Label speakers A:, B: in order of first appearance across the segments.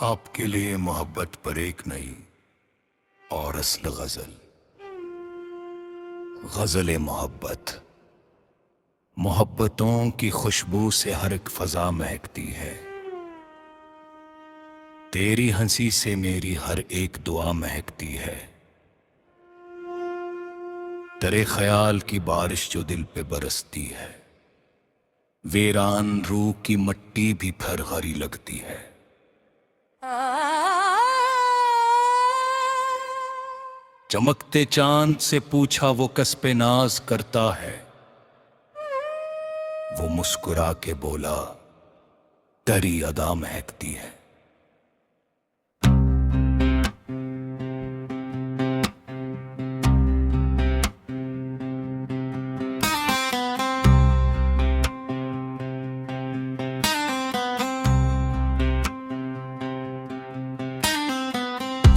A: आपके लिए मोहब्बत पर एक नई और असल गजल। गजल मोहब्बत। मोहब्बतों की खुशबू से हर एक फजा महकती है। तेरी हंसी से मेरी हर एक दुआ महकती है। तेरे ख्याल की बारिश जो दिल पे बरसती है, वीरान रूह की मट्टी भी फिर हरी लगती है। चमकते चांद से पूछा वो किस पे नाज करता है, वो मुस्कुरा के बोला तेरी अदा महकती है।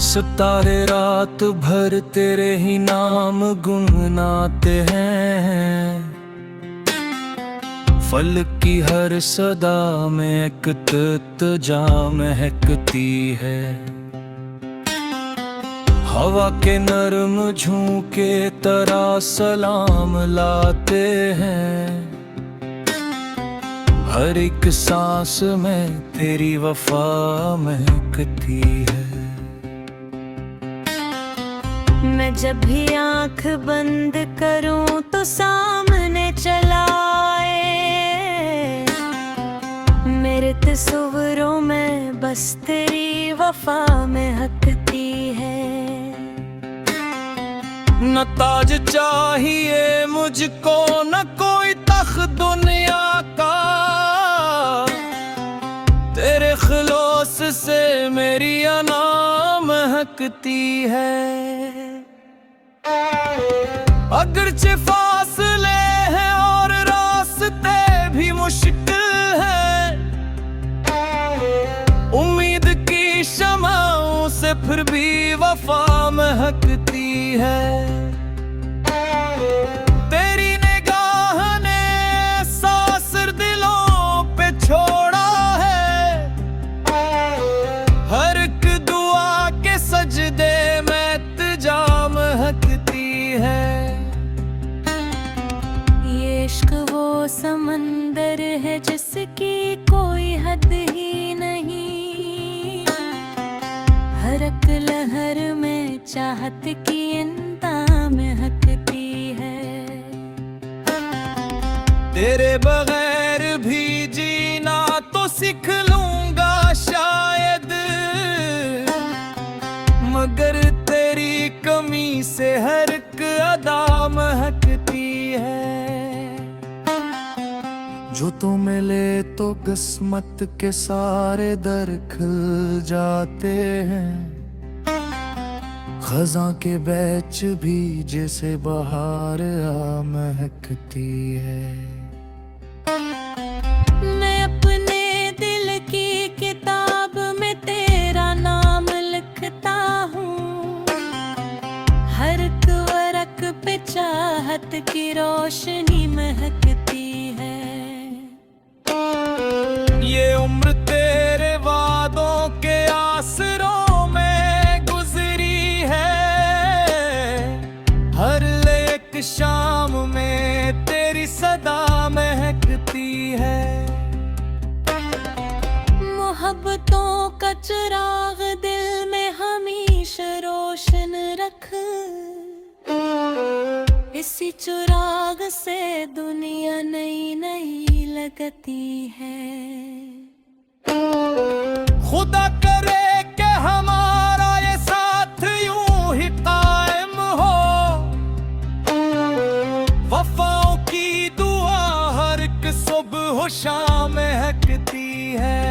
A: सितारे रात भर तेरे ही नाम गुनगुनाते हैं। फल की हर सदा में एक तुझा महकती है। हवा के नरम झोंके तेरा सलाम लाते हैं। हर एक सांस में तेरी वफा महकती है।
B: मैं जब भी आंख बंद करूं तो सामने चला आए। मेरे तस्वीरों में बस तेरी वफा महकती है।
A: न ताज चाहिए मुझको न कोई तख्त दुनिया का। तेरे खिलोस से मेरी अना महकती है। अगरचे फासले हैं और रास्ते भी मुश्किल है, उम्मीद की शमाओं से फिर भी वफा महकती है। तेरी निगाह ने सासर दिलों पे छोड़ा है। हर एक दुआ के सजदे में तुझा महकती है।
B: ये इश्क वो समंदर है जिसकी कोई हद ही नहीं। हर एक लहर में चाहत की इंता महकती है।
A: तेरे बगैर भी जीना तो सीख लूंगा शायद, मगर तेरी कमी से हर एक अदा महकती है। जो तू मिले तो किस्मत के सारे दर खुल जाते हैं। खज़ां के बैच भी जैसे बहार आ महकती है।
B: मैं अपने दिल की किताब में तेरा नाम लिखता हूँ। हर एक वर्क पे चाहत की रोशनी महकती है।
A: ये उम्र तेरे वादों के आसरों में गुजरी है। हर एक शाम में तेरी सदा महकती है।
B: मोहब्बतों का चिराग दिल में हमेशा रोशन रख। इसी चिराग से दुनिया नई नई लगती है।
A: खुदा करे कि हमारा ये साथ यूं ही कायम हो। वफाओं की दुआ हर एक सुबह शाम महकती है।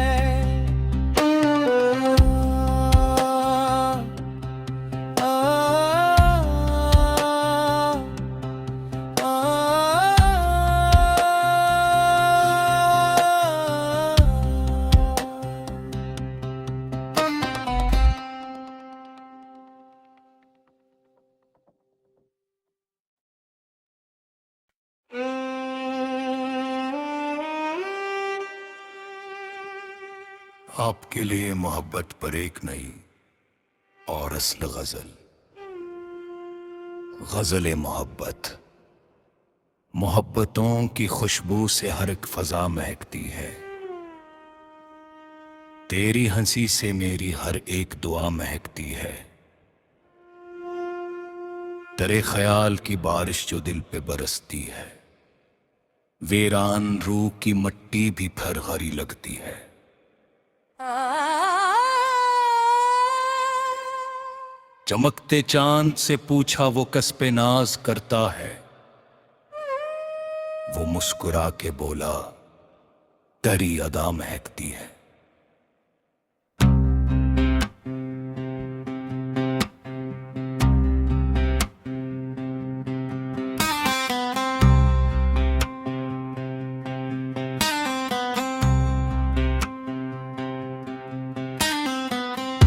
A: आपके लिए मोहब्बत पर एक नई और असल गजल। गजल मोहब्बत। मोहब्बतों की खुशबू से हर एक फजा महकती है। तेरी हंसी से मेरी हर एक दुआ महकती है। तेरे ख्याल की बारिश जो दिल पे बरसती है, वीरान रूह की मट्टी भी फिर हरी लगती है। चमकते चांद से पूछा वो किस पे नाज करता है, वो मुस्कुरा के बोला तेरी अदा महकती है।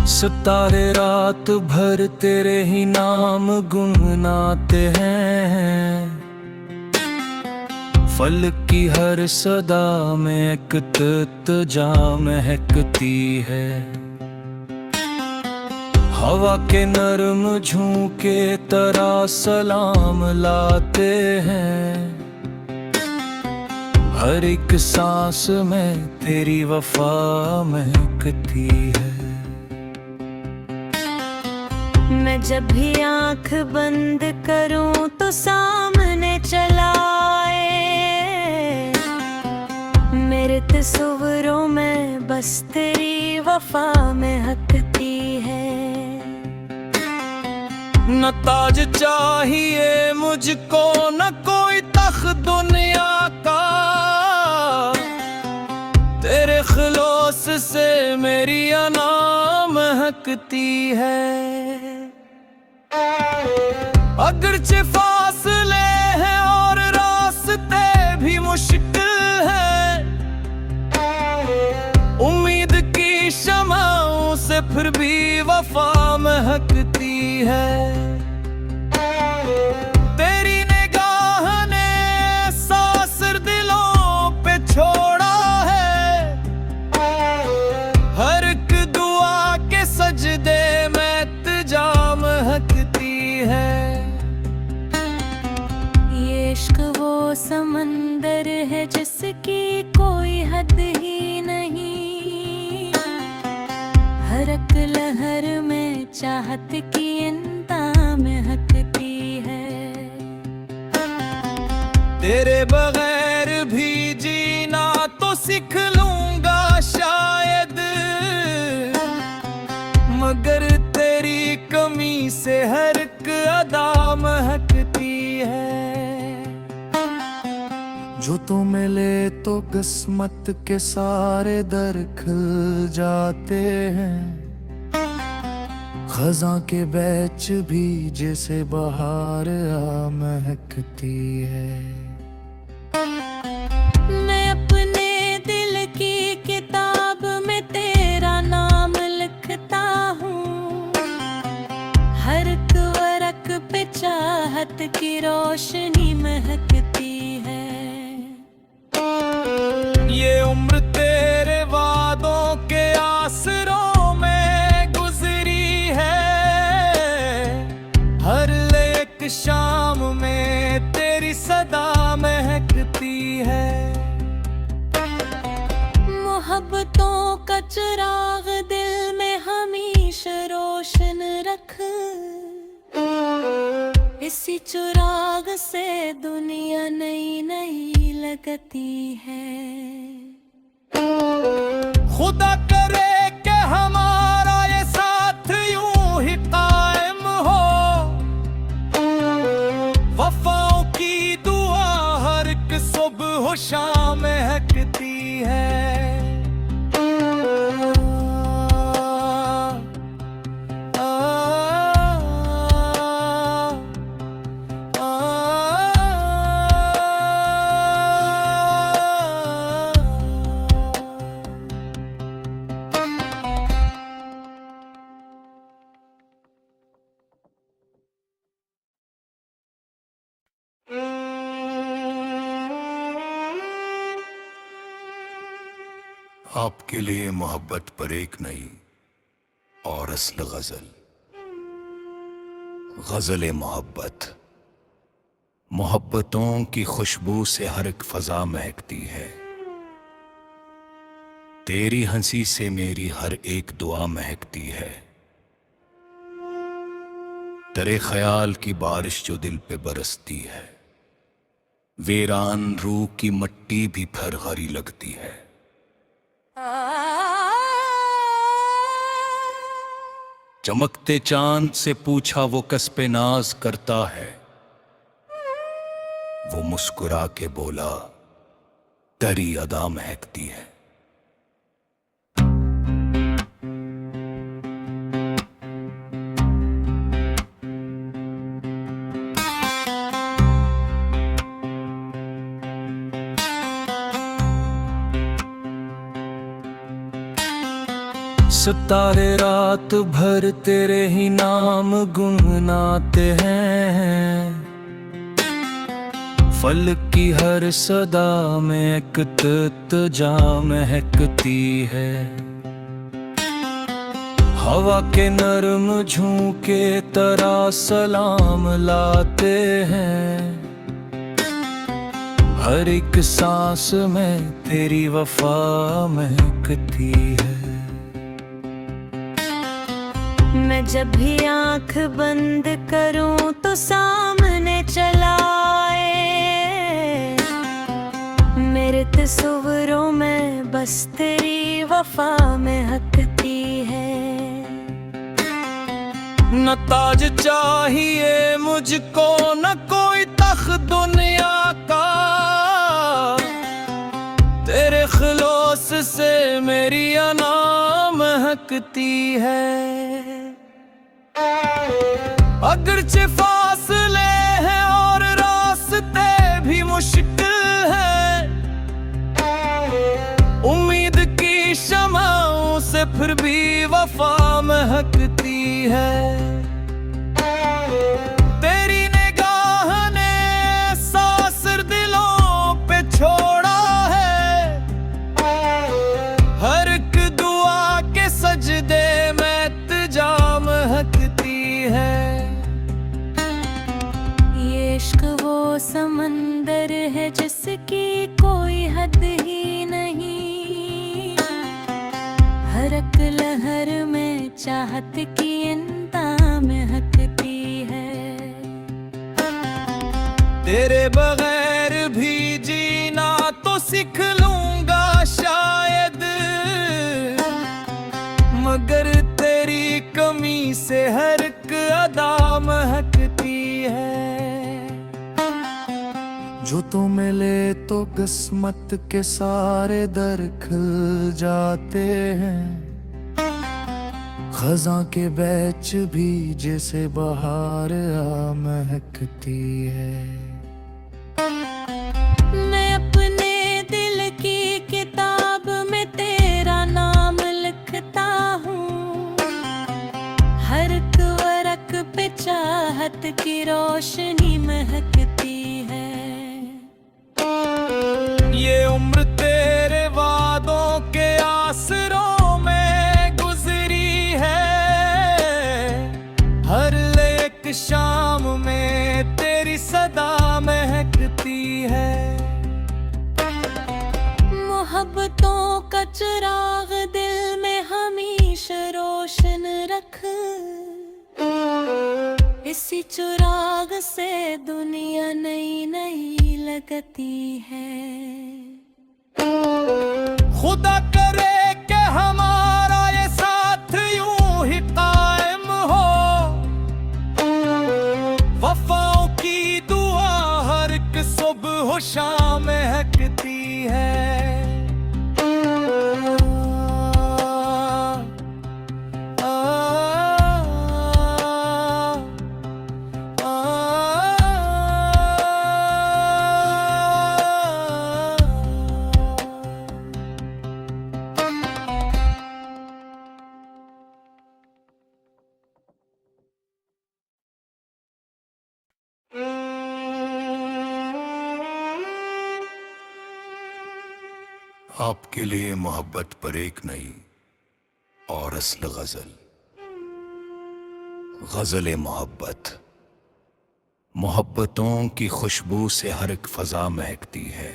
A: सितारे रात भर तेरे ही नाम गुनगुनाते हैं। फल की हर सदा में एक तुझा महकती है। हवा के नरम झोंके तरह सलाम लाते हैं। हर एक सांस में तेरी वफा महकती है।
B: मैं जब भी आंख बंद करूं तो सामने चला आए। मेरे तस्वीरों में बस तेरी वफा महकती है।
A: न ताज चाहिए मुझको न कोई तख्त दुनिया का। तेरे खिलौस से मेरी अना महकती है। अगरचे फासले हैं और रास्ते भी मुश्किल है। उम्मीद की शमाओं से फिर भी वफा महकती है। तेरी निगाह ने सासर दिलों पे छोड़ा है। हर एक दुआ के सजदे में तुझा महकती है।
B: ये इश्क वो समंदर है जिसकी कोई हद ही नहीं। हर एक लहर में चाहत की इंता महकती है।
A: तेरे बगैर भी जीना तो सीख लूंगा शायद, मगर तेरी कमी से हर एक अदा महकती है। जो तू मिले तो किस्मत के सारे दर खुल जाते हैं। खज़ां के बैच भी जैसे बहार आ महकती है।
B: मैं अपने दिल की किताब में तेरा नाम लिखता हूँ। हर एक वर्क पे चाहत की रोशनी महकती है।
A: ये उम्र तेरे वादों के आसरों में गुजरी है। हर एक शाम में तेरी सदा महकती है।
B: मोहब्बतों का चिराग दिल में हमेशा रोशन रख। इसी चिराग से दुनिया नई नई लगती है।
A: खुदा करे कि हमारा ये साथ यूं ही कायम हो। वफाओं की दुआ हर एक सुबह शाम महकती है। आपके लिए मोहब्बत पर एक नई और असल गजल। गजल मोहब्बत। मोहब्बतों की खुशबू से हर एक फजा महकती है। तेरी हंसी से मेरी हर एक दुआ महकती है। तेरे ख्याल की बारिश जो दिल पे बरसती है, वीरान रूह की मट्टी भी फिर हरी लगती है। चमकते चांद से पूछा वो किस पे नाज करता है, वो मुस्कुरा के बोला तेरी अदा महकती है। सितारे रात भर तेरे ही नाम गुनगुनाते हैं। फल की हर सदा में एक तुझा महकती है। हवा के नरम झोंके तरह सलाम लाते हैं। हर एक सांस में तेरी वफा महकती है।
B: मैं जब भी आंख बंद करूं तो सामने चला आए। मेरे तस्वीरों में बस तेरी वफा महकती है।
A: न ताज चाहिए मुझको न कोई तख्त दुनिया का, तेरे खिलोस से मेरी अना महकती है। अगरचे फासले हैं और रास्ते भी मुश्किल है, उम्मीद की शमाओं से फिर भी वफा महकती है। तेरी निगाह ने सासर दिलों पे छोड़ा है। हर एक दुआ के सजदे में तुझा महकती है।
B: ये इश्क वो समंदर है जिसकी कोई हद ही नहीं। हर एक लहर में चाहत की इंता महकती है।
A: तेरे बगैर भी जीना तो सीख लूंगा शायद, मगर तेरी कमी से हर एक अदा महकती है। जो तो मिले तो किस्मत के सारे दर खुल जाते हैं। खज़ां के बैच भी जैसे बहार आ महकती है।
B: मैं अपने दिल की किताब में तेरा नाम लिखता हूँ। हर एक वर्क पे चाहत की रोशनी महकती है।
A: ये उम्र तेरे वादों के आसरों में गुजरी है। हर एक शाम में तेरी सदा महकती है।
B: मोहब्बतों का चिराग दिल में हमेशा रोशन रख। इसी चिराग से दुनिया नई नई लगती है।
A: खुदा करे कि हमारा ये साथ यूं ही कायम हो। वफाओं की दुआ हर एक सुबह शाम महकती है। आपके लिए मोहब्बत पर एक नई और असल गजल। गजल मोहब्बत। मोहब्बतों की खुशबू से हर एक फजा महकती है।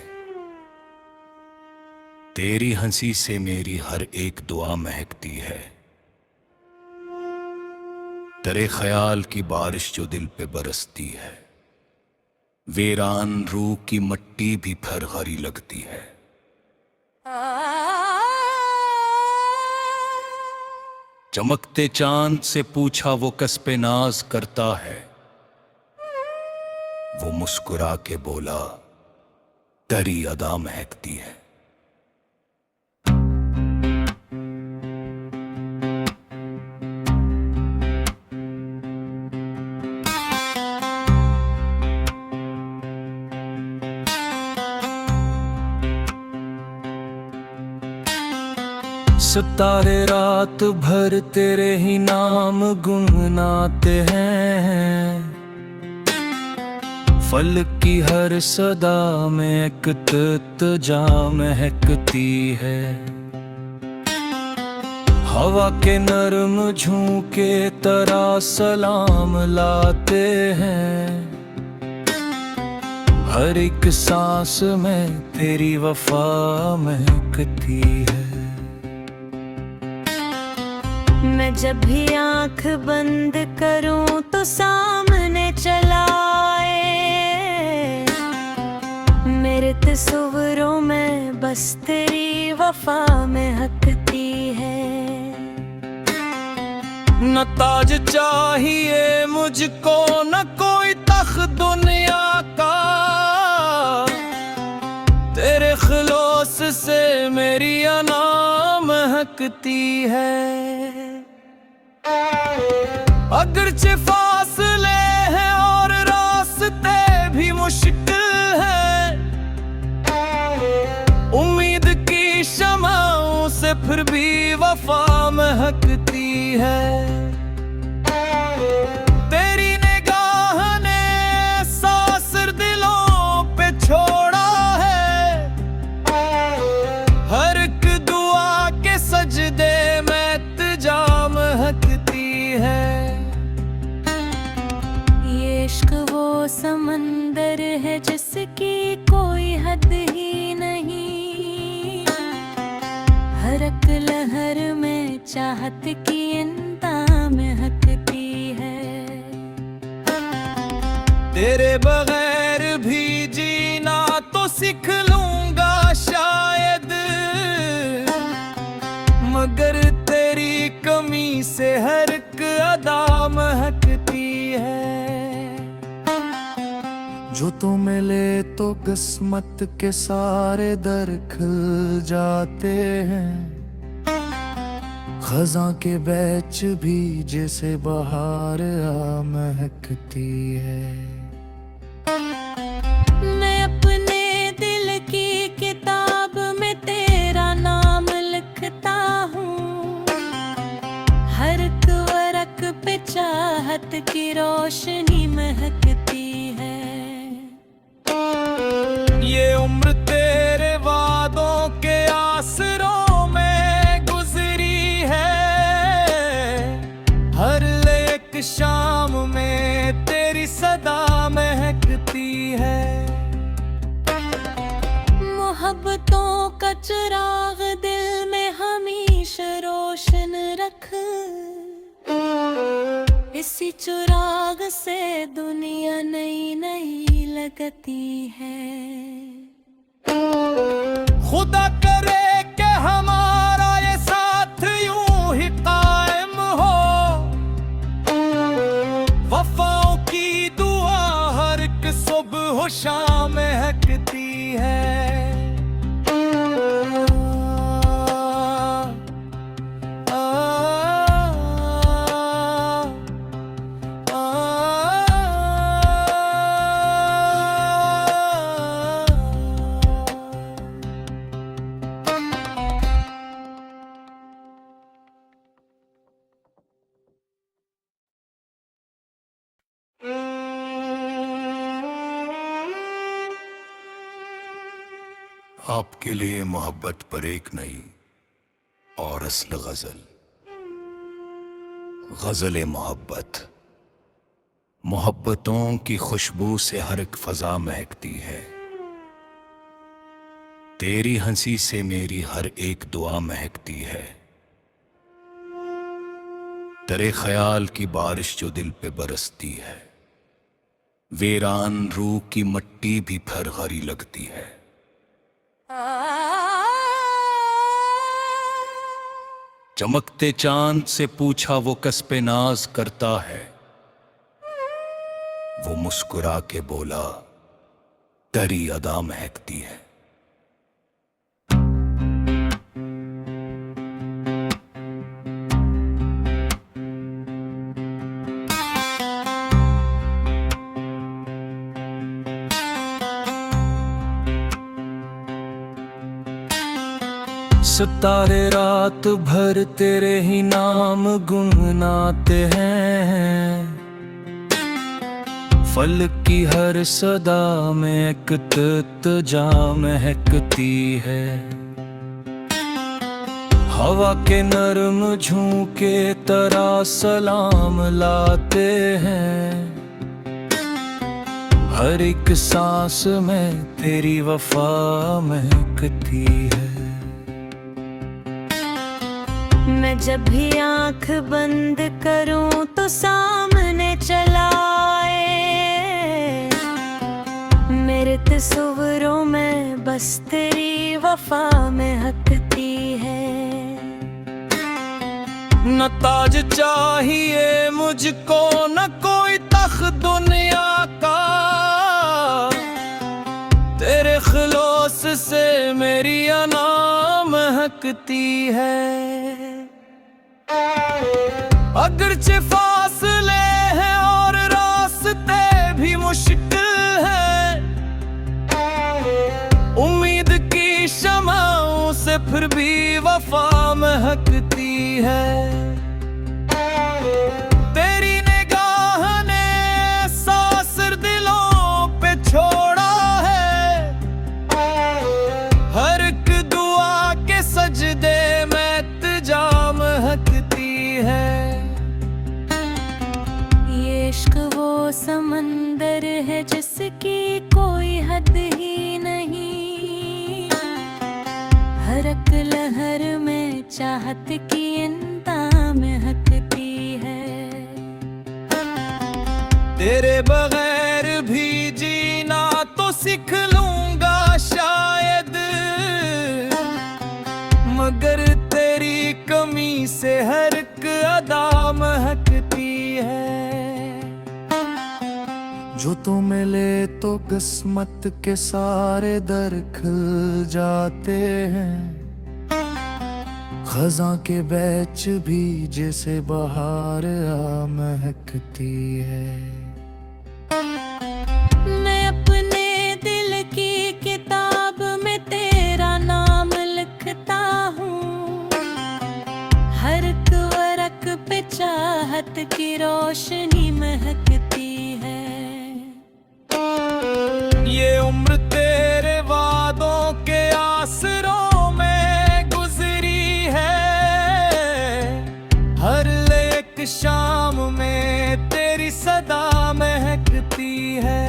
A: तेरी हंसी से मेरी हर एक दुआ महकती है। तेरे ख्याल की बारिश जो दिल पे बरसती है, वीरान रूह की मट्टी भी फिर हरी लगती है। चमकते चांद से पूछा वो किस पे नाज करता है, वो मुस्कुरा के बोला तेरी अदा महकती है। सितारे रात भर तेरे ही नाम गुनगुनाते हैं। फल की हर सदा में एक तुझा महकती है। हवा के नरम झोंके तरह सलाम लाते हैं। हर एक सांस में तेरी वफा महकती है।
B: मैं जब भी आंख बंद करूं तो सामने चला आए। मेरे तस्वीरों में बस तेरी वफा महकती है।
A: न ताज चाहिए मुझको न कोई तख्त दुनिया का। तेरे खिलोस से मेरी अना महकती है। अगरचे फासले हैं और रास्ते भी मुश्किल है। उम्मीद की शमाओं से फिर भी वफा महकती है। तेरी निगाह ने सासर दिलों पे छोड़ा है। हर एक दुआ के सजदे में तुझा महकती है।
B: ये इश्क वो समंदर है जिसकी कोई हद ही नहीं। हर एक लहर में चाहत की इंता महकती है।
A: तेरे बगैर भी जीना तो सीख लूंगा शायद, मगर तेरी कमी से हर एक अदा महकती है। जो तो मिले तो किस्मत के सारे दर खुल जाते हैं। खज़ां के बैच भी जैसे बहार आ महकती है।
B: मैं अपने दिल की किताब में तेरा नाम लिखता हूँ। हर एक वर्क पे चाहत की रोशनी महकती है।
A: ये उम्र तेरे वादों के आसरों में गुजरी है। हर एक शाम में तेरी सदा महकती है।
B: मोहब्बतों का चिराग दिल में हमेशा रोशन रख। इसी चिराग से दुनिया नई नई लगती है।
A: खुदा करे कि हमारा ये साथ यूं ही कायम हो। वफाओं की दुआ हर एक सुबह हो शाम महकती है। आपके लिए मोहब्बत पर एक नई और असल गजल। गजल मोहब्बत। मोहब्बतों की खुशबू से हर एक फजा महकती है। तेरी हंसी से मेरी हर एक दुआ महकती है। तेरे ख्याल की बारिश जो दिल पे बरसती है, वीरान रूह की मट्टी भी फिर हरी लगती है। चमकते चांद से पूछा वो किस पे नाज करता है, वो मुस्कुरा के बोला तेरी अदा महकती है। सितारे रात भर तेरे ही नाम गुनगुनाते हैं। फल की हर सदा में एक तुझा महकती है। हवा के नरम झोंके तेरा सलाम लाते हैं। हर एक सांस में तेरी वफा महकती है।
B: मैं जब भी आंख बंद करूं तो सामने चला आए। मेरे तस्वीरों में बस तेरी वफा महकती है।
A: न ताज चाहिए मुझको न कोई तख्त दुनिया का। तेरे खिलौस से मेरी अना महकती है। अगरचे फासले हैं और रास्ते भी मुश्किल है। उम्मीद की शमाओं से फिर भी वफा महकती है। तेरी निगाह ने सासर दिलों पे छोड़ा है। हर एक दुआ के सजदे में तुझा महकती है।
B: ये इश्क वो समंदर है जिसकी कोई हद ही नहीं। हर एक लहर में चाहत की इंता महकती है।
A: तेरे बगैर भी जीना तो सीख लूंगा शायद, मगर तेरी कमी से हर एक अदा महकती है। जो तू मिले तो किस्मत के सारे दर खुल जाते हैं। खज़ां के बैच भी जैसे बहार आ महकती है।
B: मैं अपने दिल की किताब में तेरा नाम लिखता हूँ। हर एक वर्क पे चाहत की रोशनी महकती है।
A: ये उम्र तेरे वादों के आसरों में गुजरी है। हर एक शाम में तेरी सदा महकती है।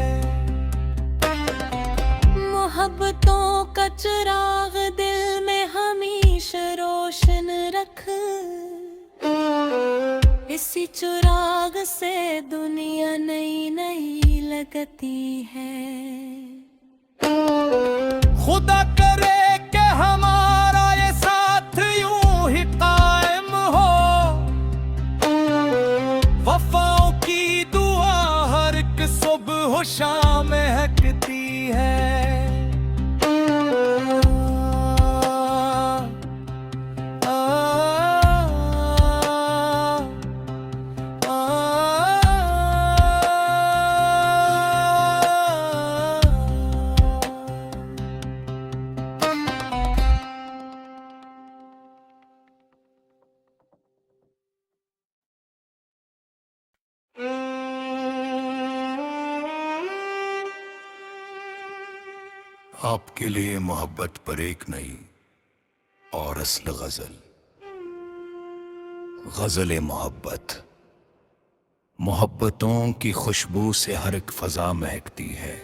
B: मोहब्बतों का चिराग दिल में हमेशा रोशन रख। इसी चिराग से दुनिया नई नई लगती है।
A: खुदा करे कि हमारा ये साथ यूं ही कायम हो। वफाओं की दुआ हर एक सुबह शाम महकती है। आपके लिए मोहब्बत पर एक नई और असल गजल। गजल मोहब्बत। मोहब्बतों की खुशबू से हर एक फजा महकती है।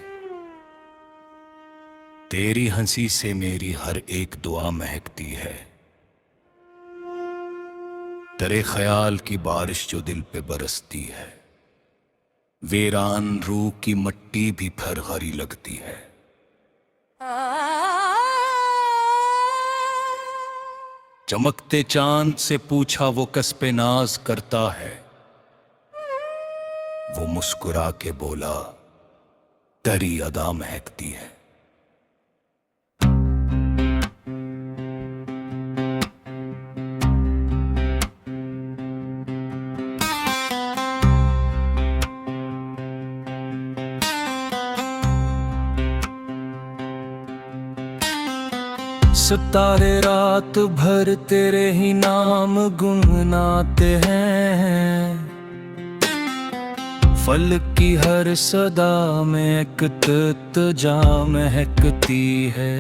A: तेरी हंसी से मेरी हर एक दुआ महकती है। तेरे ख्याल की बारिश जो दिल पे बरसती है, वीरान रूह की मट्टी भी फिर हरी लगती है। चमकते चांद से पूछा वो किस पे नाज करता है। वो मुस्कुरा के बोला तेरी अदा महकती है। सितारे रात भर तेरे ही नाम गुनगुनाते हैं। फल की हर सदा में एक तुझा महकती है।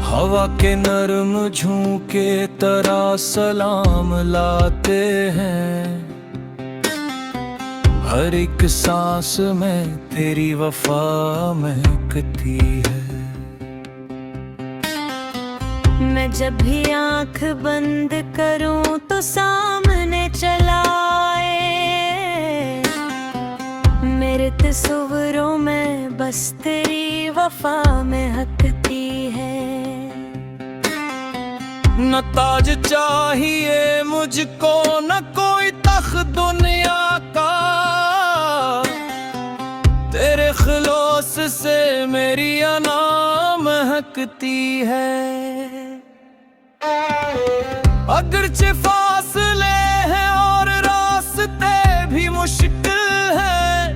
A: हवा के नरम झोंके तेरा सलाम लाते हैं। हर एक सांस में तेरी वफा महकती है।
B: मैं जब भी आंख बंद करूं तो सामने चला आए। मेरे तस्वीरों में बस तेरी वफा महकती है।
A: न ताज चाहिए मुझको न कोई तख्त दुनिया का। तेरे खिलोस से मेरी अना महकती है। अगरचे फासले हैं और रास्ते भी मुश्किल है।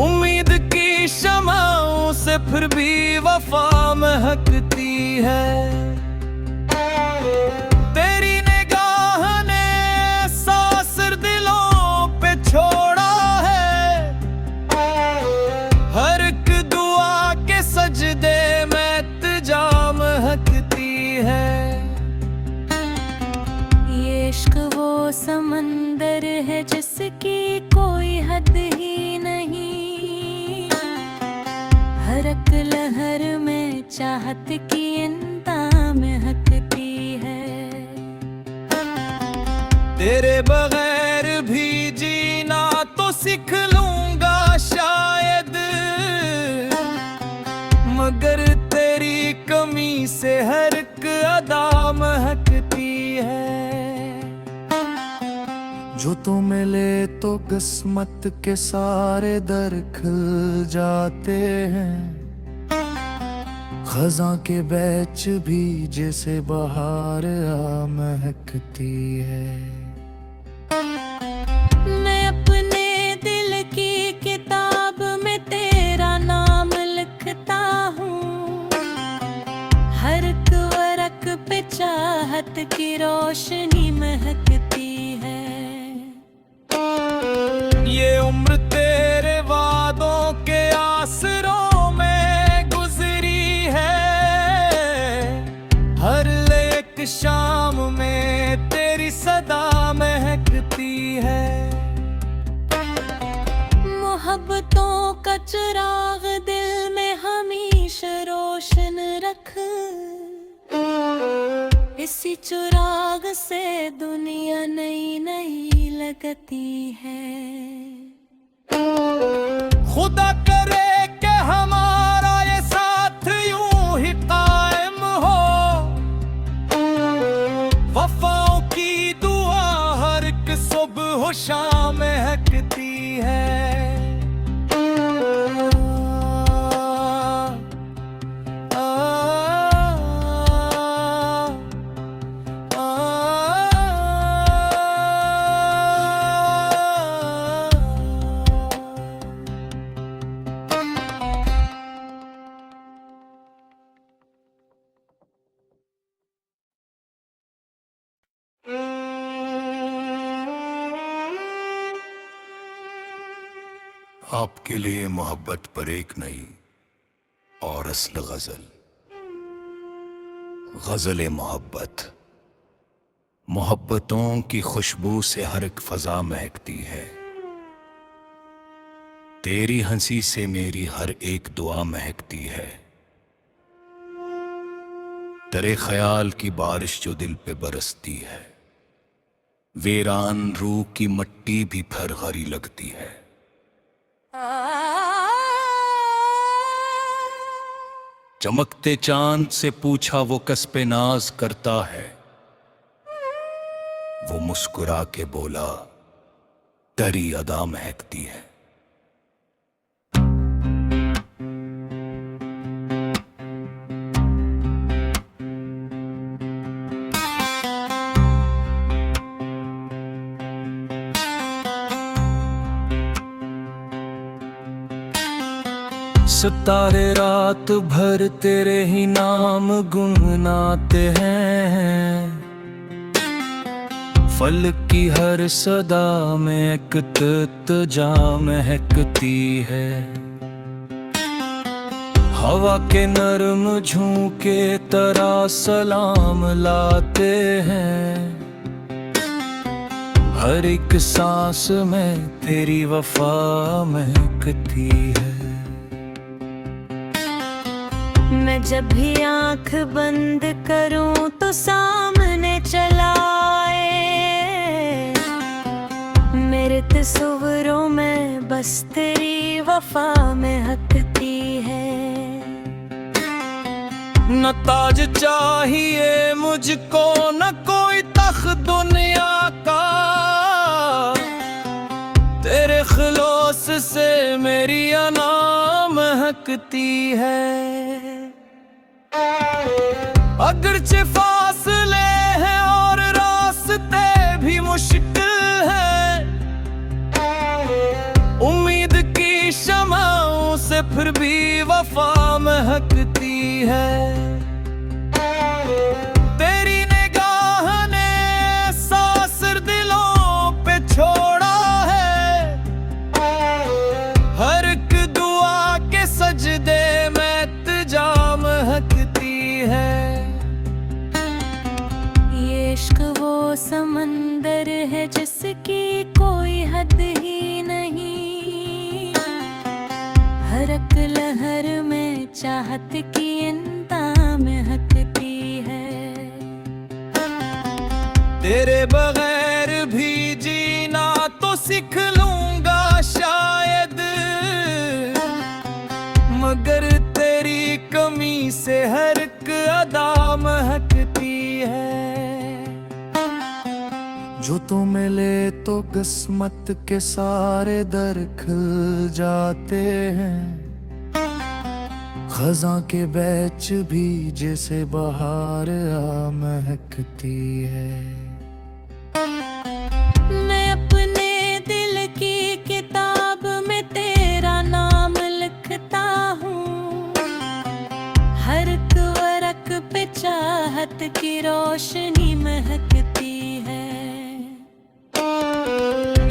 A: उम्मीद की शमाओं से फिर भी वफा महकती है। तेरी निगाह ने सासर दिलों पे छोड़ा है। हर एक दुआ के सजदे में तुझा महकती है।
B: ये इश्क वो समंदर है जिसकी कोई हद ही नहीं। हर एक लहर में चाहत की इंता महकती है।
A: तेरे बगैर भी जीना तो सीख लूंगा शायद। मगर तेरी कमी से हर एक अदा महकती है। जो तो मिले तो किस्मत के सारे दर खुल जाते हैं। खज़ां के बैच भी जैसे बहार आ महकती है।
B: मैं अपने दिल की किताब में तेरा नाम लिखता हूँ। हर एक वर्क पे चाहत की रोशनी महकती है।
A: ये उम्र तेरे वादों के आसरों में गुजरी है। हर एक शाम में तेरी सदा महकती है।
B: मोहब्बतों का चिराग दिल में हमेशा रोशन रख। इसी चिराग से दुनिया नई नई लगती है।
A: खुदा करे कि हमारा ये साथ यूं ही कायम हो। वफाओं की दुआ हर एक सुबह शाम महकती है। आपके लिए मोहब्बत पर एक नई और असल गजल। गजल मोहब्बत। मोहब्बतों की खुशबू से हर एक फजा महकती है। तेरी हंसी से मेरी हर एक दुआ महकती है। तेरे ख्याल की बारिश जो दिल पे बरसती है, वीरान रूह की मट्टी भी फिर हरी लगती है। चमकते चांद से पूछा वो किस पे नाज करता है। वो मुस्कुरा के बोला तेरी अदा महकती है। सितारे रात भर तेरे ही नाम गुनगुनाते हैं। फल की हर सदा में एक तुझा महकती है। हवा के नरम झोंके तरह सलाम लाते हैं। हर एक सांस में तेरी वफा महकती है।
B: मैं जब भी आंख बंद करूं तो सामने चला आए। मेरे तस्वीरों में बस तेरी वफा महकती है।
A: न ताज चाहिए मुझको न कोई तख्त दुनिया का। तेरे खिलौस से मेरी अना महकती है। अगरचे फासले हैं और रास्ते भी मुश्किल है। उम्मीद की शमाओं से फिर भी वफा महकती है। तेरी निगाह ने सासर दिलों पे छोड़ा है। हर एक दुआ के सजदे में तुझा महकती है।
B: ये इश्क वो समंदर है जिसकी कोई हद ही नहीं। हर एक लहर में चाहत की इंता महकती है।
A: तेरे बगैर भी जीना तो सीख लूंगा शायद, मगर तेरी कमी से हर एक अदा महकती है। जो तो मिले तो किस्मत के सारे दर खुल जाते हैं। खज़ां के बैच भी जैसे बहार आ महकती है।
B: मैं अपने दिल की किताब में तेरा नाम लिखता हूँ। हर एक वर्क पे चाहत की रोशनी महकती है।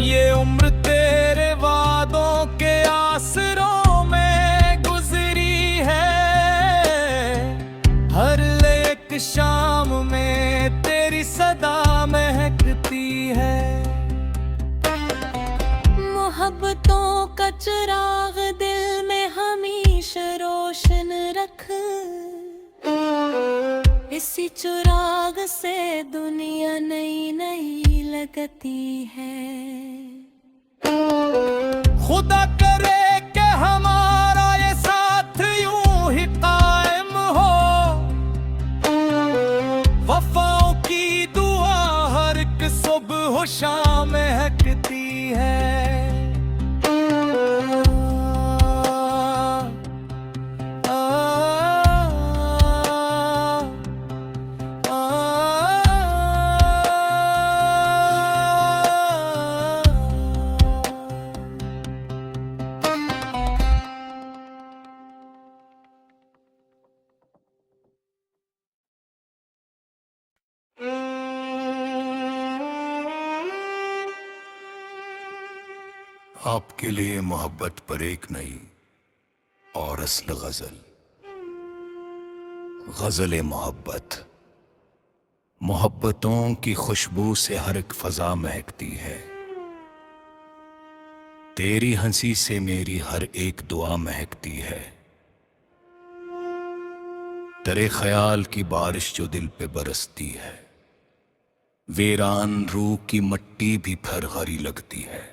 A: ये उम्र तेरे वादों के आसरों में गुजरी है। हर एक शाम में तेरी सदा महकती है।
B: मोहब्बतों का चिराग दिल में हमेशा रोशन रख। इसी चिराग से दुनिया नई नई लगती है।
A: खुदा करे कि हमारा ये साथ यूं ही कायम हो। वफाओं की दुआ हर एक सुबह शाम महकती है। आपके लिए मोहब्बत पर एक नई और असल गजल। गजल मोहब्बत। मोहब्बतों की खुशबू से हर एक फजा महकती है। तेरी हंसी से मेरी हर एक दुआ महकती है। तेरे ख्याल की बारिश जो दिल पे बरसती है, वीरान रूह की मट्टी भी फिर हरी लगती है।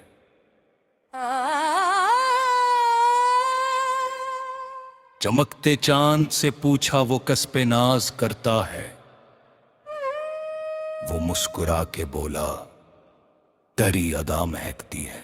A: चमकते चांद से पूछा वो किस पे नाज करता है, वो मुस्कुरा के बोला तेरी अदा महकती है।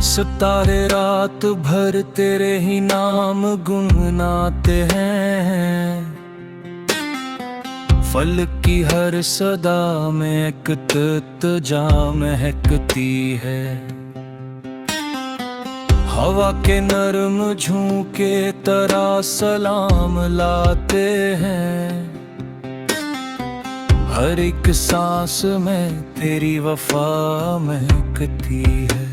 A: सितारे रात भर तेरे ही नाम गुनगुनाते हैं। फल की हर सदा में एक तुझा महकती है। हवा के नरम झोंके तरह सलाम लाते हैं। हर एक सांस में तेरी वफा महकती है।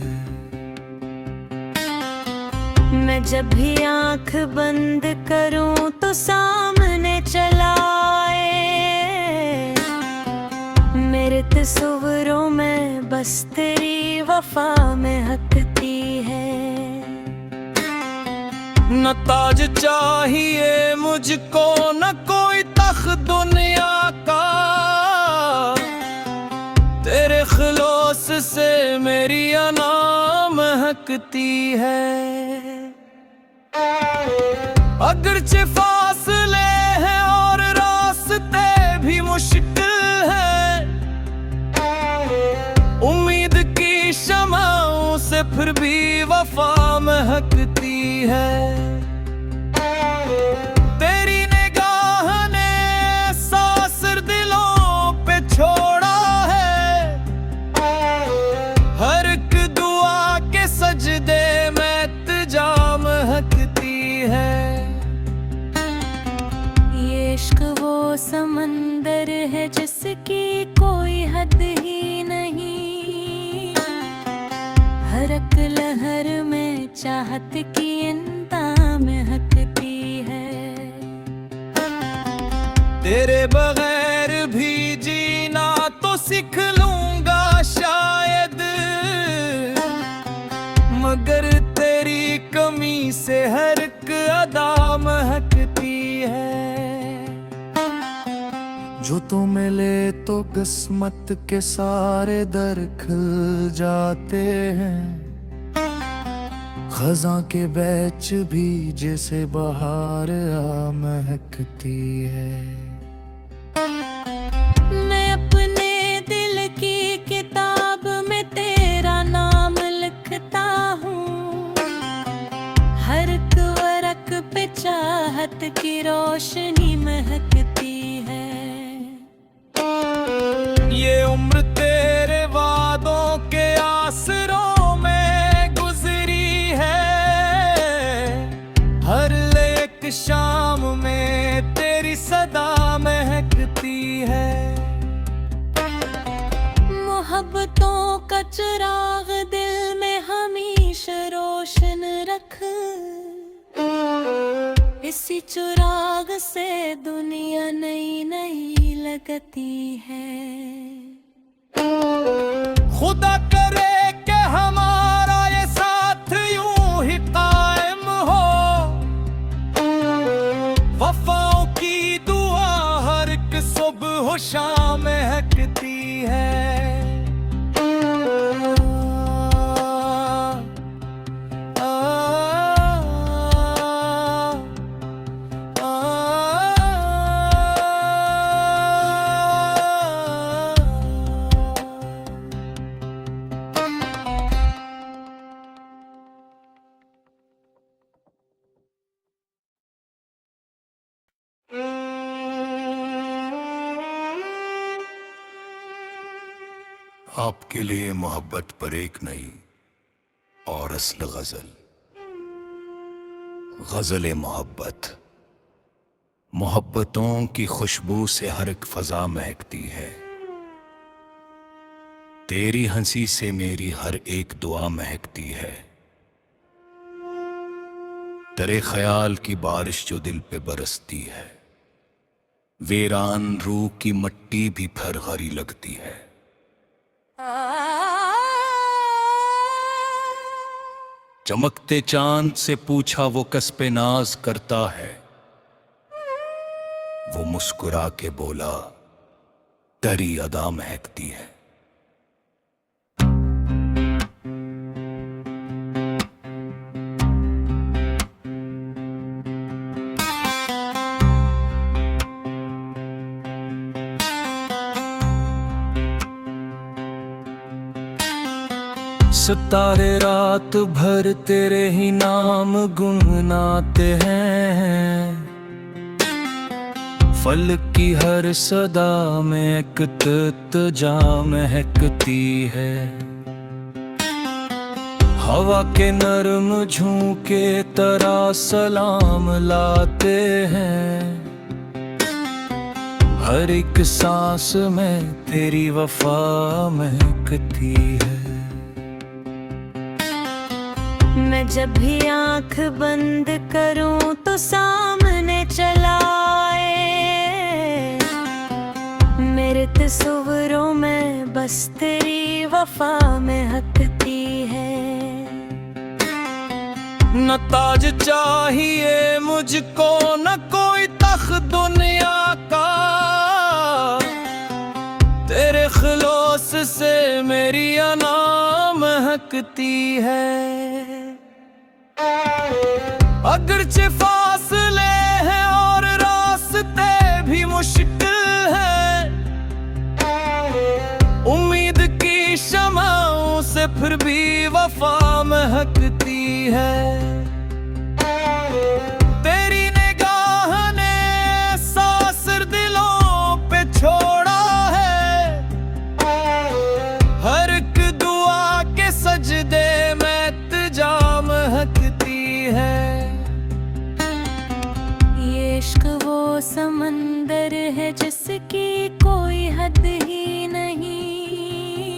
B: मैं जब भी आंख बंद करूं तो सामने चला आए। मेरे तस्वीरों में बस तेरी वफा महकती है।
A: न ताज चाहिए मुझको न कोई तख्त दुनिया का। तेरे खिलोस से मेरी अना महकती है। अगरचे फासले हैं और रास्ते भी मुश्किल है, उम्मीद की शमाओं से फिर भी वफा महकती है। तेरी निगाह ने सासर दिलों पे छोड़ा है। हर एक दुआ के सजदे में तुझा महकती है।
B: ये इश्क वो समंदर है जिसकी कोई हद ही नहीं। हर एक लहर में चाहत की इंता महकती है।
A: तेरे बगैर भी जीना तो सीख लूंगा शायद, मगर तेरी कमी से हर एक अदा महकती है। जो तो मिले तो किस्मत के सारे दर खुल जाते हैं। खज़ां के बैच भी जैसे बहार आ महकती है।
B: मैं अपने दिल की किताब में तेरा नाम लिखता हूँ। हर एक वर्क पे चाहत की रोशनी महकती है।
A: ये उम्र तेरे वादों के आसरों में गुजरी है। हर एक शाम में तेरी सदा महकती है।
B: मोहब्बतों का चिराग दिल में हमेशा रोशन रख। इसी चिराग से दुनिया नई नई लगती है।
A: खुदा करे कि हमारा ये साथ यूं ही कायम हो। वफाओं की दुआ हर एक सुबह शाम महकती है। आपके लिए मोहब्बत पर एक नई और असल गजल। गजल मोहब्बत। मोहब्बतों की खुशबू से हर एक फजा महकती है। तेरी हंसी से मेरी हर एक दुआ महकती है। तेरे ख्याल की बारिश जो दिल पे बरसती है, वीरान रूह की मट्टी भी फिर हरी लगती है। चमकते चांद से पूछा वो किस पे नाज करता है, वो मुस्कुरा के बोला तेरी अदा महकती है। सितारे रात भर तेरे ही नाम गुनगुनाते हैं। फल की हर सदा में एक तुझा महकती है। हवा के नरम झोंके तेरा सलाम लाते हैं। हर एक सांस में तेरी वफा महकती है।
B: मैं जब भी आंख बंद करूं तो सामने चला आए। मेरे तस्वीरों में बस तेरी वफा महकती है।
A: न ताज चाहिए मुझको न कोई तख्त दुनिया का। तेरे खिलोस से मेरी अना महकती है। अगरचे फासले हैं और रास्ते भी मुश्किल हैं, उम्मीद की शमाओं से फिर भी वफा महकती है। तेरी निगाह ने सासर दिलों पे छोड़ा है। हर एक दुआ के सजदे में तुझा महकती है।
B: ये इश्क वो समंदर है जिसकी कोई हद ही नहीं।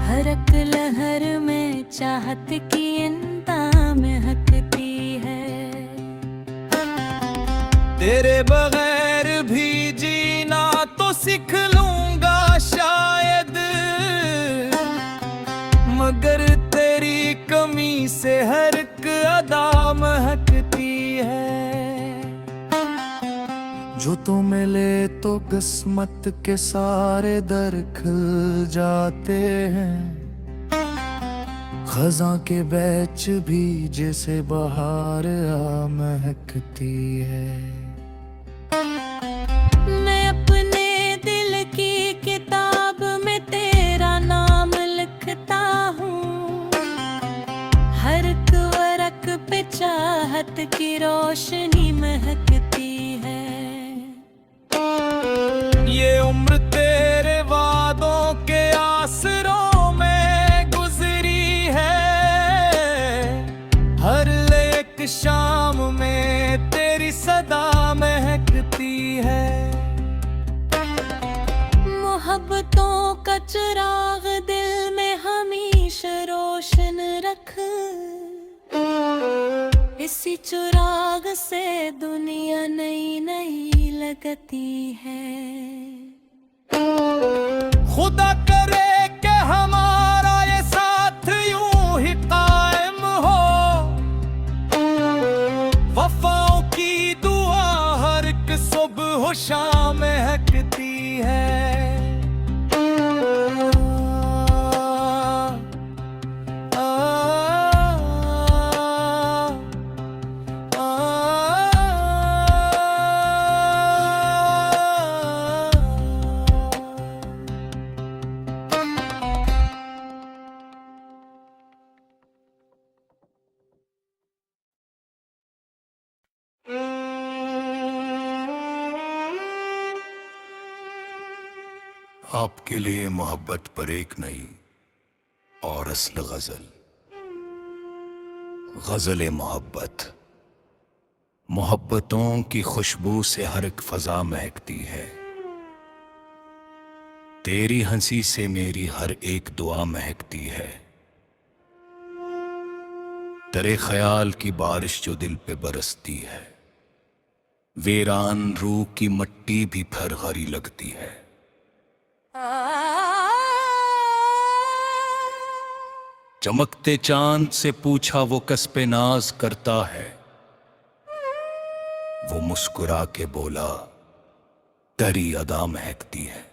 B: हर एक लहर में चाहत की इंता महकती है।
A: तेरे बगैर भी जीना तो सीख लूंगा शायद, मगर तेरी कमी से हर एक अदा महकती है। जो तो मिले तो किस्मत के सारे दर खुल जाते हैं। खज़ां के बैच भी जैसे बहार आ महकती है।
B: मैं अपने दिल की किताब में तेरा नाम लिखता हूँ। हर एक वर्क पे चाहत की रोशनी महकती है।
A: ये उम्र तेरे वादों के आसरों में गुजरी है। हर एक शाम में तेरी सदा महकती है।
B: मोहब्बतों का चिराग दिल में हमेशा रोशन रख। इसी चिराग से दुनिया नई नई लगती है।
A: खुदा करे कि हमारा ये साथ यूं ही कायम हो। वफाओं की दुआ हर एक सुबह हो शाम महकती है। आपके लिए मोहब्बत पर एक नई और असल गजल। गजल मोहब्बत। मोहब्बतों की खुशबू से हर एक फजा महकती है। तेरी हंसी से मेरी हर एक दुआ महकती है। तेरे ख्याल की बारिश जो दिल पे बरसती है, वीरान रूह की मट्टी भी फिर हरी लगती है। चमकते चांद से पूछा वो किस पे नाज करता है, वो मुस्कुरा के बोला तेरी अदा महकती है।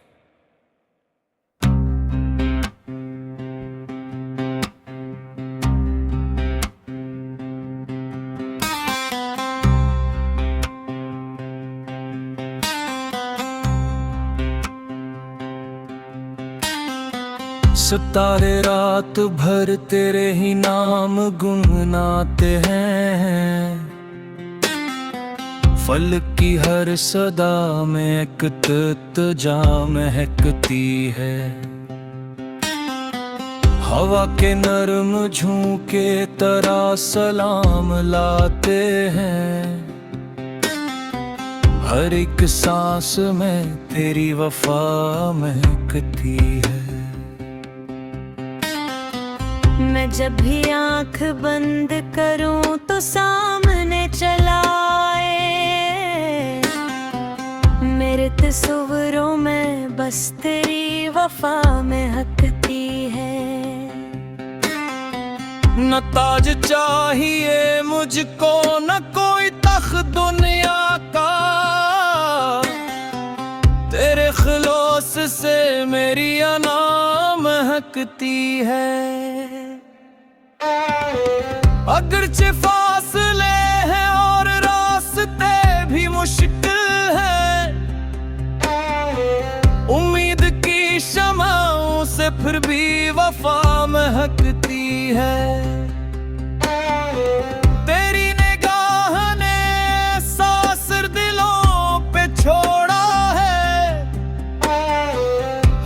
A: सितारे रात भर तेरे ही नाम गुनगुनाते हैं। फल की हर सदा में एक तुझा महकती है। हवा के नरम झोंके तरह सलाम लाते हैं। हर एक सांस में तेरी वफा महकती है।
B: मैं जब भी आंख बंद करूं तो सामने चला आए। मेरे तस्वीरों में बस तेरी वफा महकती है।
A: न ताज चाहिए मुझको न कोई तख्त दुनिया का, तेरे खिलौस से मेरी अना महकती है। अगरचे फासले हैं और रास्ते भी मुश्किल है, उम्मीद की शमाओं से फिर भी वफा महकती है। तेरी निगाह ने सासर दिलों पे छोड़ा है।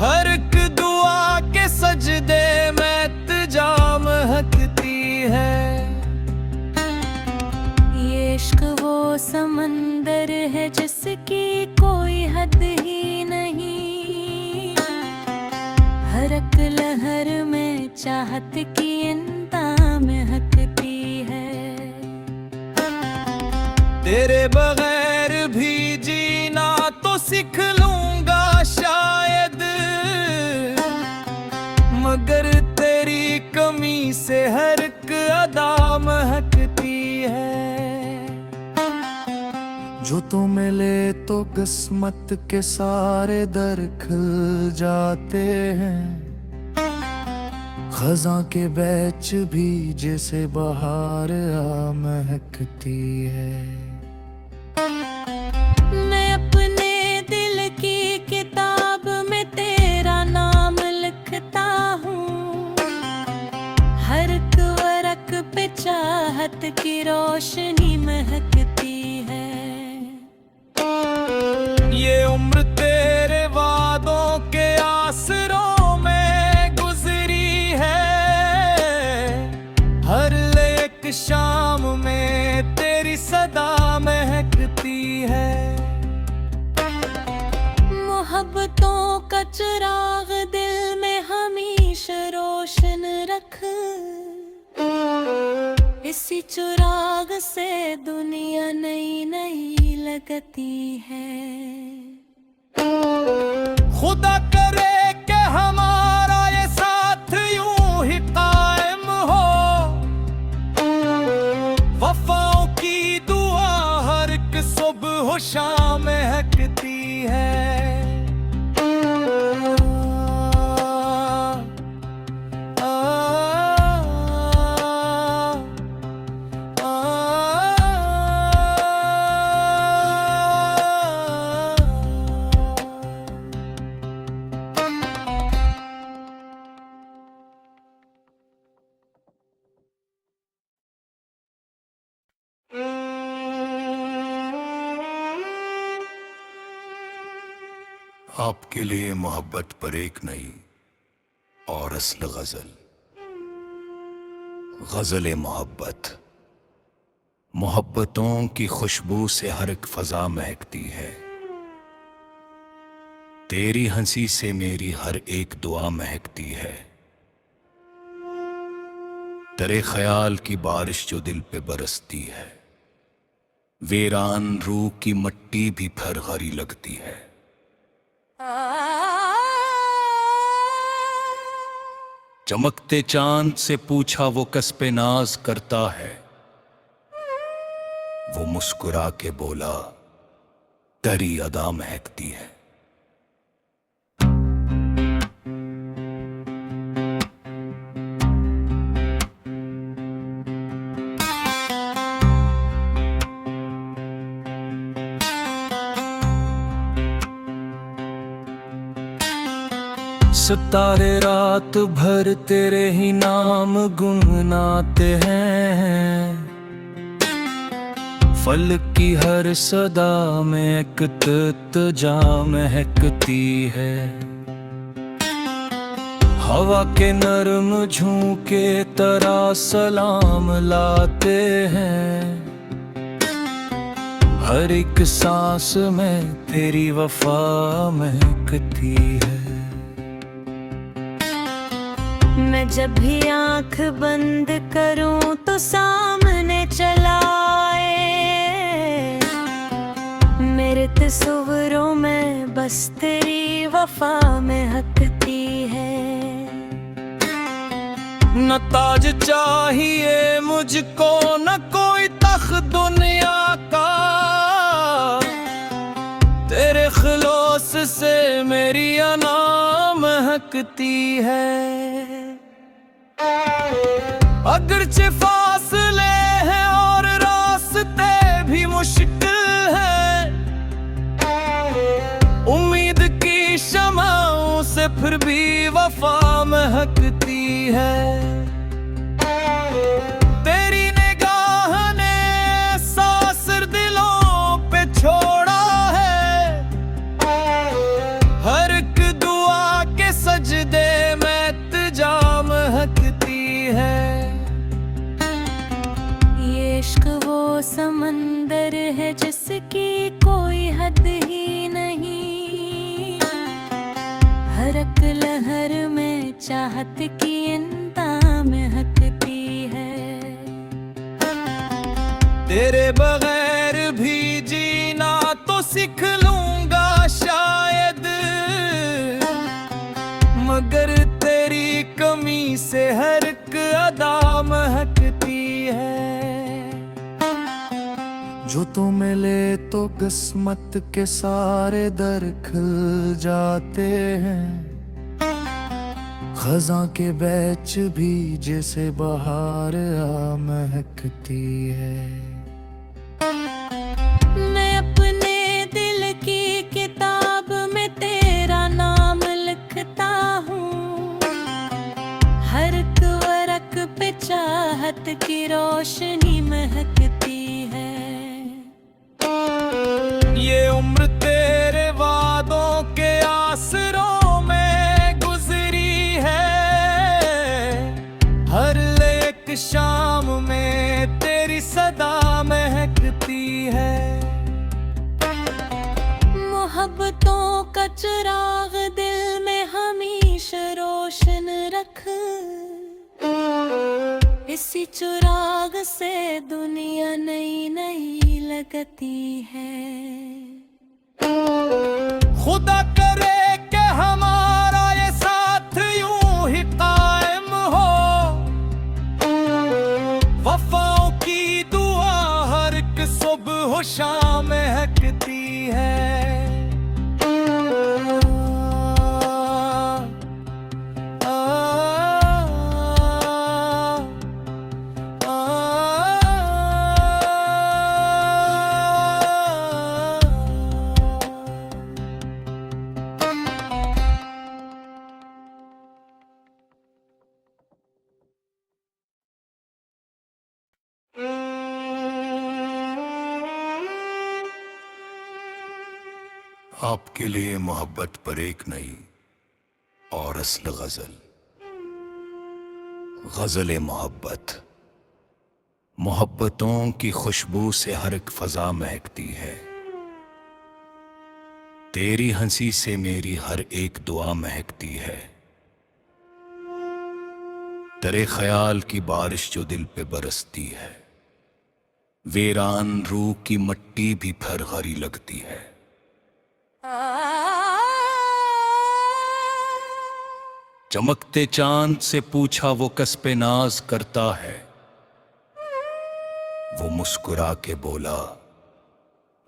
A: हर एक दुआ के सजदे में तुझा महकती है।
B: ये इश्क वो समंदर है जिसकी कोई हद ही नहीं। हर एक लहर में चाहत की इंता महकती है।
A: तेरे बगैर भी जीना तो सीख लूंगा शायद, मगर तेरी कमी से हर एक अदा महकती है। जो तो मिले तो किस्मत के सारे दर खुल जाते हैं। खज़ां के बैच भी जैसे बहार आ महकती है।
B: मैं अपने दिल की किताब में तेरा नाम लिखता हूँ। हर एक वर्क पे चाहत की रोशनी महकती है।
A: ये उम्र तेरे वादों के आसरों में गुजरी है। हर एक शाम में तेरी सदा महकती है।
B: मोहब्बतों का चिराग दिल में हमेशा रोशन रख। इसी चिराग से दुनिया नई नई लगती है।
A: खुदा करे कि हमारा ये साथ यूं ही कायम हो। वफाओं की दुआ हर एक सुबह शाम महकती है। आपके लिए मोहब्बत पर एक नई और असल गजल। गजल मोहब्बत। मोहब्बतों की खुशबू से हर एक फजा महकती है। तेरी हंसी से मेरी हर एक दुआ महकती है। तेरे ख्याल की बारिश जो दिल पे बरसती है, वीरान रूह की मट्टी भी फिर हरी लगती है। चमकते चांद से पूछा वो किस पे नाज करता है। वो मुस्कुरा के बोला तेरी अदा महकती है। सितारे रात भर तेरे ही नाम गुनगुनाते हैं। फल की हर सदा में एक तुझा महकती है। हवा के नरम झोंके तेरा सलाम लाते हैं। हर एक सांस में तेरी वफा महकती है।
B: मैं जब भी आंख बंद करूं तो सामने चला आए। मेरे तस्वीरों में बस तेरी वफा महकती है।
A: न ताज चाहिए मुझको न कोई तख्त दुनिया का। तेरे खिलोस से मेरी अना महकती है। अगरचे फासले हैं और रास्ते भी मुश्किल है। उम्मीद की शमाओं से फिर भी वफा महकती है। तेरी निगाह ने सासर दिलों पे छोड़ा है। हर एक दुआ के सजदे में तुझा महकती है।
B: ये इश्क वो समंदर है जिसकी कोई हद ही नहीं। हर एक लहर में चाहत की इंता महकती है।
A: तेरे बगैर भी जीना तो सीख लूंगा शायद, मगर तेरी कमी से हर एक अदा महकती है। जो तू मिले तो किस्मत के सारे दर खुल जाते हैं। खज़ां के बैच भी जैसे बहार आ महकती है।
B: मैं अपने दिल की किताब में तेरा नाम लिखता हूँ। हर एक वर्क पे चाहत की रोशनी महकती है।
A: ये उम्र तेरे वादों के आसरों में गुजरी है। हर एक शाम में तेरी सदा महकती है।
B: मोहब्बतों का चिराग दिल में हमेशा रोशन रख। इसी चिराग से दुनिया नई नई लगती है।
A: खुदा करे कि हमारा ये साथ यूं ही कायम हो। वफाओं की दुआ हर एक सुबह हो शाम महकती है। आपके लिए मोहब्बत पर एक नई और असल गजल। गजल मोहब्बत। मोहब्बतों की खुशबू से हर एक फजा महकती है। तेरी हंसी से मेरी हर एक दुआ महकती है। तेरे ख्याल की बारिश जो दिल पे बरसती है, वीरान रूह की मट्टी भी फिर हरी लगती है। चमकते चांद से पूछा वो किस पे नाज करता है। वो मुस्कुरा के बोला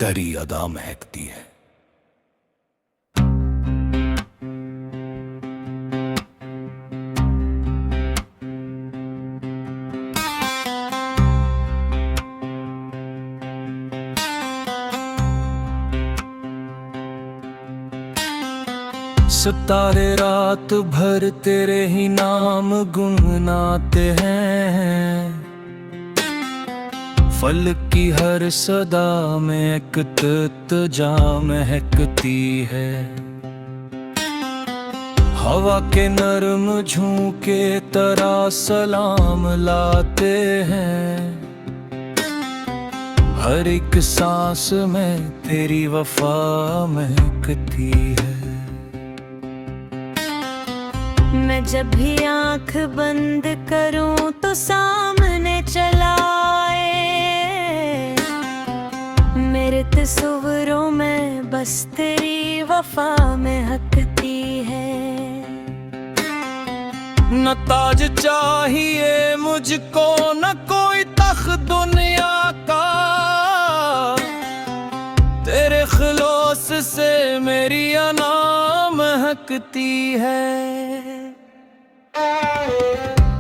A: तेरी अदा महकती है। सितारे रात भर तेरे ही नाम गुनगुनाते हैं। फल की हर सदा में एक तुझा महकती है। हवा के नरम झोंके तरह सलाम लाते हैं। हर एक सांस में तेरी वफा महकती है।
B: मैं जब भी आंख बंद करूं तो सामने चला आए। मेरे तस्वीरों में बस तेरी वफा महकती है।
A: न ताज चाहिए मुझको न कोई तख्त दुनिया का। तेरे खिलौस से मेरी अना महकती है।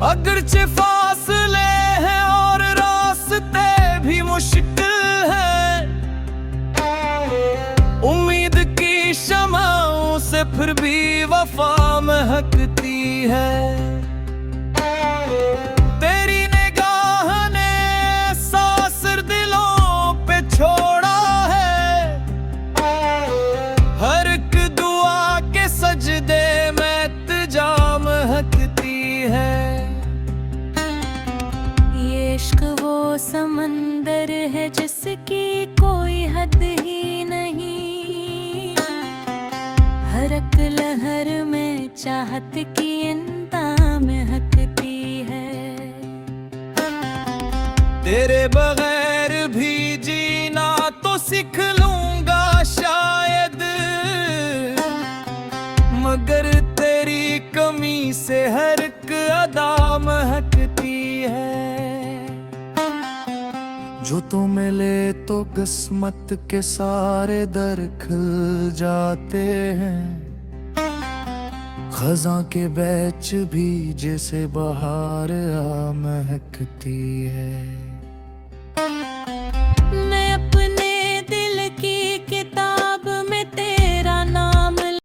A: अगरचे फासले हैं और रास्ते भी मुश्किल है। उम्मीद की शमाओं से फिर भी वफा महकती है। तेरी निगाह ने सासर दिलों पे छोड़ा है। हर एक दुआ के सजदे में तुझा महकती है।
B: ये इश्क वो समंदर है जिसकी कोई हद ही नहीं। हर एक लहर में चाहत की इंता महकती है।
A: तेरे बगैर भी जीना तो सीख लूंगा शायद, मगर तेरी कमी से हर एक अदा महकती है। जो तू मिले तो किस्मत के सारे दर खुल जाते हैं। खज़ां के बैच भी जैसे बहार आ महकती है।